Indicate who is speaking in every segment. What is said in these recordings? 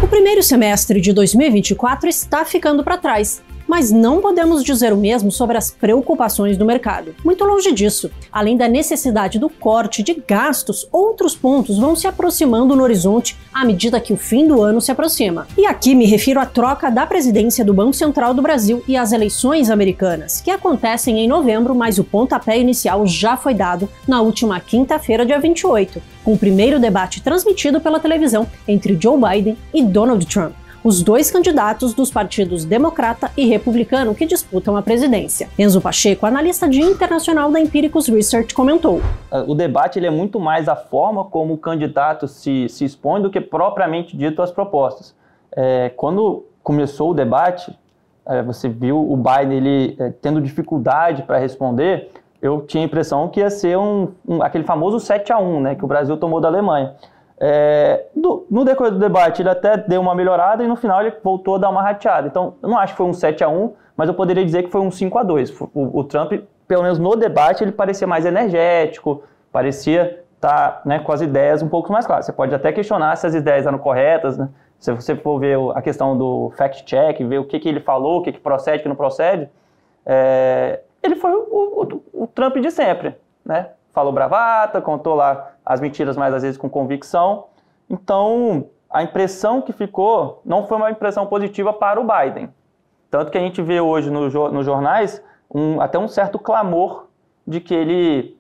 Speaker 1: O primeiro semestre de 2024 está ficando para trás, mas não podemos dizer o mesmo sobre as preocupações do mercado. Muito longe disso. Além da necessidade do corte de gastos, outros pontos vão se aproximando no horizonte à medida que o fim do ano se aproxima. E aqui me refiro à troca da presidência do Banco Central do Brasil e às eleições americanas, que acontecem em novembro, mas o pontapé inicial já foi dado na última quinta-feira, dia 28, com o primeiro debate transmitido pela televisão entre Joe Biden e Donald Trump, os dois candidatos dos partidos democrata e republicano que disputam a presidência. Enzo Pacheco, analista de internacional da Empiricus Research, comentou:
Speaker 2: o debate ele é muito mais a forma como o candidato se expõe do que propriamente dito as propostas. Quando começou o debate, você viu o Biden ele, tendo dificuldade para responder. Eu tinha a impressão que ia ser aquele famoso 7-1, né, que o Brasil tomou da Alemanha. No decorrer do debate ele até deu uma melhorada e no final ele voltou a dar uma rateada. Então eu não acho que foi um 7-1, mas eu poderia dizer que foi um 5-2. O Trump, pelo menos no debate, ele parecia mais energético, parecia estar, né, com as ideias um pouco mais claras. Você pode até questionar se as ideias eram corretas, né? Se você for ver a questão do fact-check, ver o que ele falou, o que procede, o que não procede, ele foi o Trump de sempre, né? Falou bravata, contou lá as mentiras, mas às vezes com convicção. Então, a impressão que ficou não foi uma impressão positiva para o Biden. Tanto que a gente vê hoje nos jornais até um certo clamor de que ele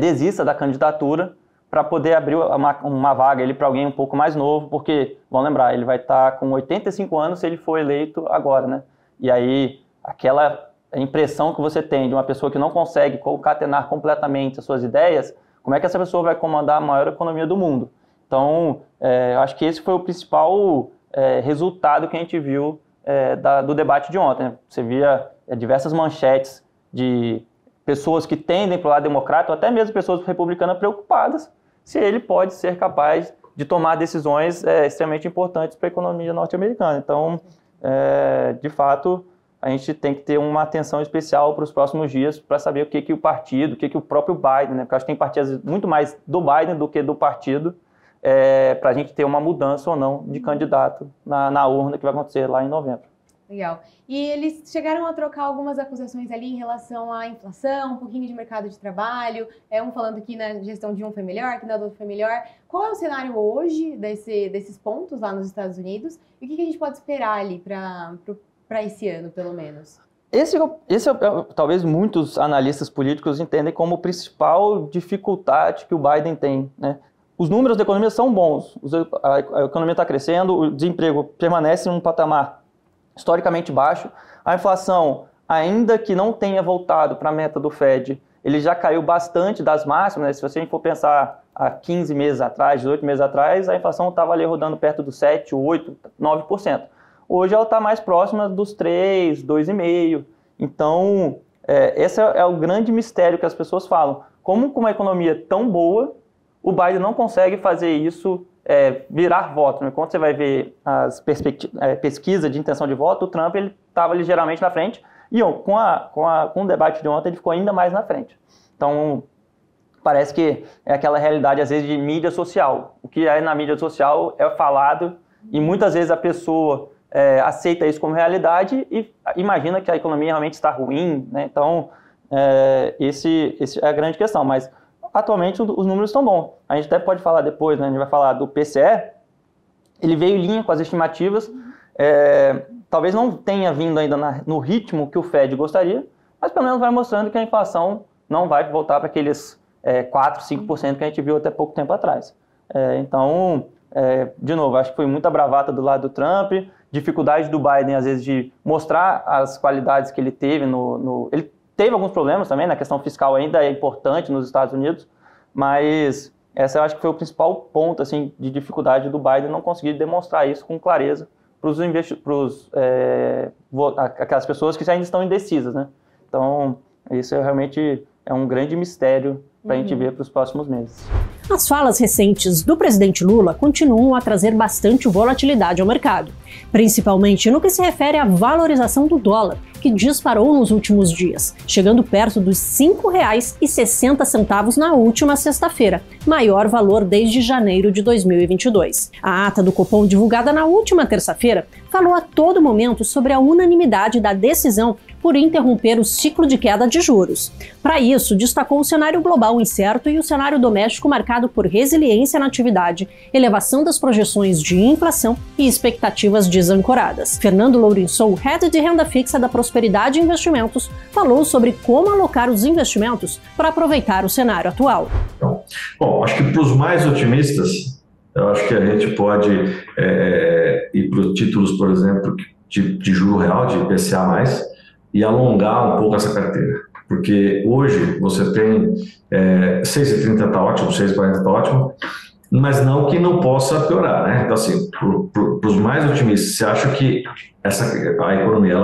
Speaker 2: desista da candidatura para poder abrir uma vaga para alguém um pouco mais novo, porque, vamos lembrar, ele vai estar com 85 anos se ele for eleito agora, né? E aí, aquela impressão que você tem de uma pessoa que não consegue concatenar completamente as suas ideias, como é que essa pessoa vai comandar a maior economia do mundo? Então, acho que esse foi o principal resultado que a gente viu do debate de ontem, né? Você via diversas manchetes de pessoas que tendem para o lado democrata, ou até mesmo pessoas republicanas preocupadas se ele pode ser capaz de tomar decisões extremamente importantes para a economia norte-americana. Então, de fato, a gente tem que ter uma atenção especial para os próximos dias para saber o que o partido, o que o próprio Biden, né? Porque eu acho que tem partidas muito mais do Biden do que do partido, para a gente ter uma mudança ou não de candidato na urna que vai acontecer lá em novembro.
Speaker 3: Legal. E eles chegaram a trocar algumas acusações ali em relação à inflação, um pouquinho de mercado de trabalho, um falando que na gestão de um foi melhor, que na do outro foi melhor. Qual é o cenário hoje desses pontos lá nos Estados Unidos? E o que a gente pode esperar ali para esse ano, pelo menos?
Speaker 2: Esse talvez muitos analistas políticos entendem como a principal dificuldade que o Biden tem, né? Os números da economia são bons, a economia está crescendo, o desemprego permanece em um patamar historicamente baixo, a inflação, ainda que não tenha voltado para a meta do Fed, ele já caiu bastante das máximas, né? Se você for pensar há 15 meses atrás, 18 meses atrás, a inflação estava ali rodando perto dos 7, 8, 9%. Hoje ela está mais próxima dos 3, 2,5%. Então, esse é o grande mistério que as pessoas falam. Como com uma economia tão boa, o Biden não consegue fazer isso virar voto, né? Quando você vai ver as pesquisas de intenção de voto, o Trump estava ligeiramente na frente, e com o debate de ontem ele ficou ainda mais na frente. Então, parece que é aquela realidade, às vezes, de mídia social. O que é na mídia social é falado, e muitas vezes a pessoa aceita isso como realidade e imagina que a economia realmente está ruim, né? Então, esse é a grande questão, mas atualmente os números estão bons. A gente até pode falar depois, né? A gente vai falar do PCE, ele veio em linha com as estimativas, talvez não tenha vindo ainda no ritmo que o Fed gostaria, mas pelo menos vai mostrando que a inflação não vai voltar para aqueles 4, 5% que a gente viu até pouco tempo atrás. Então, de novo, acho que foi muita bravata do lado do Trump, dificuldade do Biden, às vezes, de mostrar as qualidades que ele teve ele teve alguns problemas também, na questão fiscal ainda é importante nos Estados Unidos, mas essa eu acho que foi o principal ponto assim, de dificuldade do Biden não conseguir demonstrar isso com clareza para aquelas pessoas que ainda estão indecisas, né? Então, isso realmente é um grande mistério para a gente ver para os próximos meses.
Speaker 1: As falas recentes do presidente Lula continuam a trazer bastante volatilidade ao mercado, principalmente no que se refere à valorização do dólar, que disparou nos últimos dias, chegando perto dos R$ 5,60 na última sexta-feira, maior valor desde janeiro de 2022. A ata do Copom, divulgada na última terça-feira, falou a todo momento sobre a unanimidade da decisão por interromper o ciclo de queda de juros. Para isso, destacou o cenário global incerto e o cenário doméstico marcado por resiliência na atividade, elevação das projeções de inflação e expectativas desancoradas. Fernando Lourenço, head de renda fixa da Prosperidade Investimentos, falou sobre como alocar os investimentos para aproveitar o cenário atual.
Speaker 4: Bom, acho que para os mais otimistas, eu acho que a gente pode ir para os títulos, por exemplo, de juro real, de IPCA+, e alongar um pouco essa carteira. Porque hoje você tem 6,30 está ótimo, 6,40 está ótimo, mas não que não possa piorar, né? Então, assim, para os mais otimistas, você acha que a economia,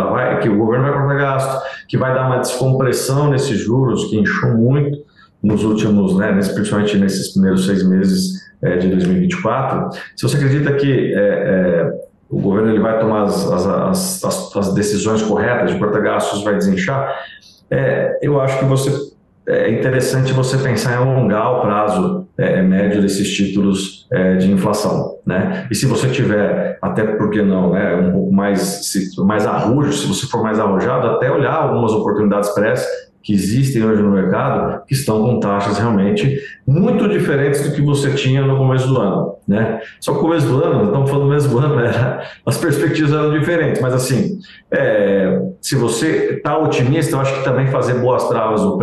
Speaker 4: que o governo vai cortar gasto, que vai dar uma descompressão nesses juros, que inchou muito nos últimos, né, principalmente nesses primeiros 6 meses de 2024, se você acredita que o governo ele vai tomar as decisões corretas de cortar gastos, vai desinchar, eu acho que é interessante você pensar em alongar o prazo médio desses títulos de inflação, né? E se você tiver, até porque não, né, um pouco mais arrojo, se você for mais arrojado, até olhar algumas oportunidades pré que existem hoje no mercado, que estão com taxas realmente muito diferentes do que você tinha no começo do ano, né? Só que no começo do ano, estamos falando do mesmo do ano, as perspectivas eram diferentes, mas assim, se você está otimista, eu acho que também fazer boas travas no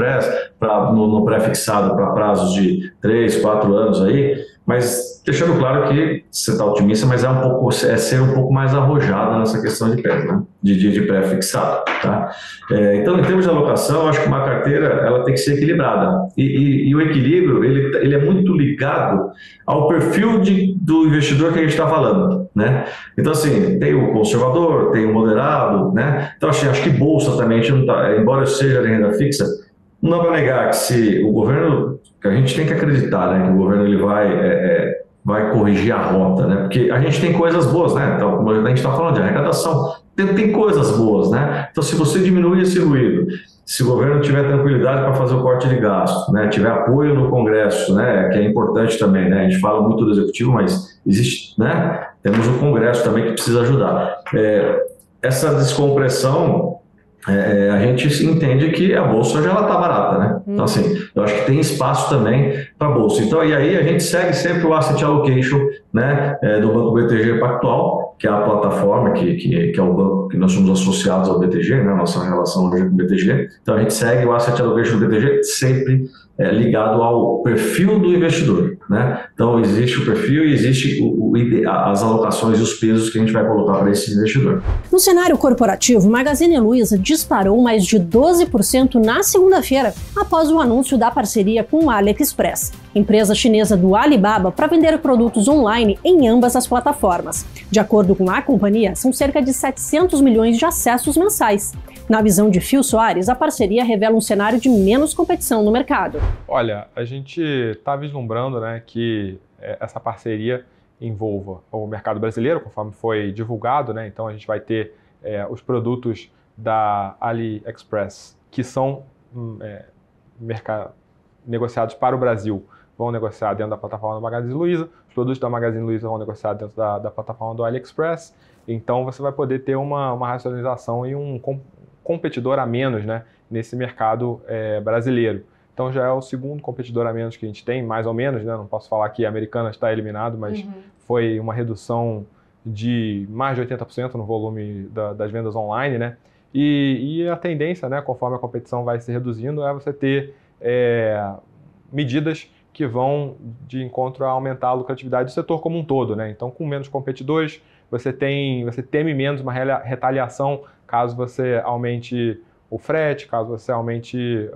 Speaker 4: pré-fixado para prazos de 3, 4 anos aí, mas deixando claro que você está otimista, mas ser um pouco mais arrojado nessa questão de pré, né? de pré-fixado, tá? Então, em termos de alocação, eu acho que uma carteira ela tem que ser equilibrada e o equilíbrio ele é muito ligado ao perfil do investidor que a gente está falando, né? Então, assim, tem o conservador, tem o moderado, né? Então, assim, acho que bolsa também, a gente não tá, embora seja de renda fixa, não dá para negar que se o governo, que a gente tem que acreditar, né, que o governo ele vai corrigir a rota, né? Porque a gente tem coisas boas, né? Então, como a gente está falando de arrecadação, tem coisas boas, né? Então, se você diminuir esse ruído, se o governo tiver tranquilidade para fazer o corte de gasto, né? Tiver apoio no Congresso, né? Que é importante também, né? A gente fala muito do Executivo, mas existe, né? Temos o Congresso também que precisa ajudar. Essa descompressão, a gente entende que a bolsa já está barata, né? Então, assim, eu acho que tem espaço também para a bolsa. Então, e aí a gente segue sempre o Asset Allocation, né, do Banco BTG Pactual, que é a plataforma que é o banco que nós somos associados ao BTG, né? Nossa relação hoje com o BTG. Então, a gente segue o Asset Allocation do BTG sempre ligado ao perfil do investidor, né? Então, existe o perfil e existe as alocações e os pesos que a gente vai colocar para esse investidor.
Speaker 1: No cenário corporativo, Magazine Luiza disparou mais de 12% na segunda-feira após o anúncio da parceria com o AliExpress, empresa chinesa do Alibaba, para vender produtos online em ambas as plataformas. De acordo com a companhia, são cerca de 700 milhões de acessos mensais. Na visão de Phil Soares, a parceria revela um cenário de menos competição no mercado.
Speaker 5: Olha, a gente está vislumbrando, né, que essa parceria envolva o mercado brasileiro, conforme foi divulgado, né? Então a gente vai ter os produtos da AliExpress, que são negociados para o Brasil, vão negociar dentro da plataforma do Magazine Luiza, os produtos da Magazine Luiza vão negociar dentro da plataforma do AliExpress, então você vai poder ter uma racionalização e um competidor a menos, né, nesse mercado brasileiro. Então já é o segundo competidor a menos que a gente tem, mais ou menos, né? Não posso falar que a Americana está eliminado, mas foi uma redução de mais de 80% no volume das vendas online, né? E a tendência, né, conforme a competição vai se reduzindo, é você ter medidas que vão de encontro a aumentar a lucratividade do setor como um todo, né? Então, com menos competidores, você teme menos uma retaliação caso você aumente o frete, caso você aumente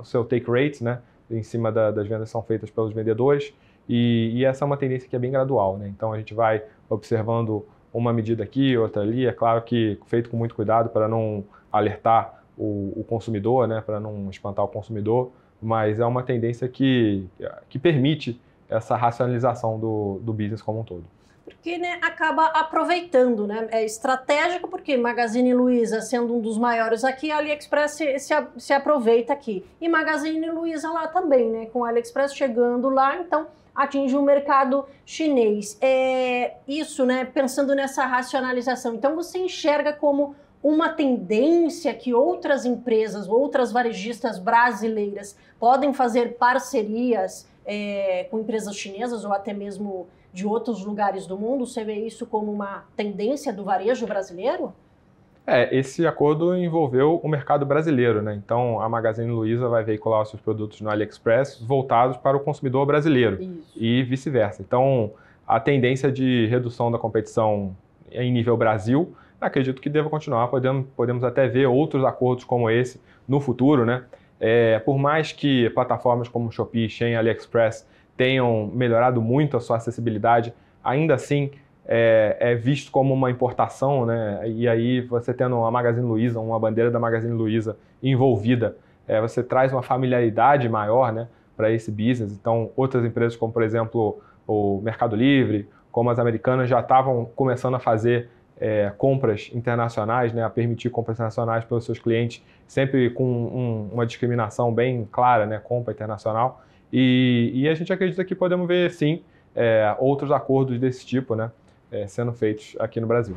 Speaker 5: o seu take rate, né, em cima das vendas que são feitas pelos vendedores, e essa é uma tendência que é bem gradual, né? Então a gente vai observando uma medida aqui, outra ali, é claro que feito com muito cuidado para não alertar o consumidor, né, para não espantar o consumidor, mas é uma tendência que permite essa racionalização do business como um todo.
Speaker 1: Porque, né, acaba aproveitando, né? É estratégico porque Magazine Luiza, sendo um dos maiores aqui, a AliExpress se aproveita aqui. E Magazine Luiza lá também, né? Com a AliExpress chegando lá, então atinge o mercado chinês. Isso, né? Pensando nessa racionalização. Então você enxerga como uma tendência que outras empresas, outras varejistas brasileiras podem fazer parcerias com empresas chinesas ou até mesmo de outros lugares do mundo? Você vê isso como uma tendência do varejo brasileiro?
Speaker 5: Esse acordo envolveu o mercado brasileiro, né? Então a Magazine Luiza vai veicular os seus produtos no AliExpress voltados para o consumidor brasileiro. Isso. E vice-versa. Então a tendência de redução da competição em nível Brasil, acredito que deva continuar. Podemos até ver outros acordos como esse no futuro, né? Por mais que plataformas como Shopee, Shein e AliExpress tenham melhorado muito a sua acessibilidade, ainda assim é visto como uma importação, né? E aí você tendo a Magazine Luiza, uma bandeira da Magazine Luiza envolvida, você traz uma familiaridade maior, né, para esse business. Então outras empresas como, por exemplo, o Mercado Livre, como as americanas, já estavam começando a fazer compras internacionais, né, a permitir compras internacionais pelos seus clientes, sempre com uma discriminação bem clara, né, compra internacional. E a gente acredita que podemos ver, sim, outros acordos desse tipo, né, sendo feitos aqui no Brasil.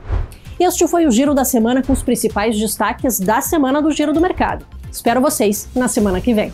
Speaker 1: Este foi o Giro da Semana com os principais destaques da semana do Giro do Mercado. Espero vocês na semana que vem.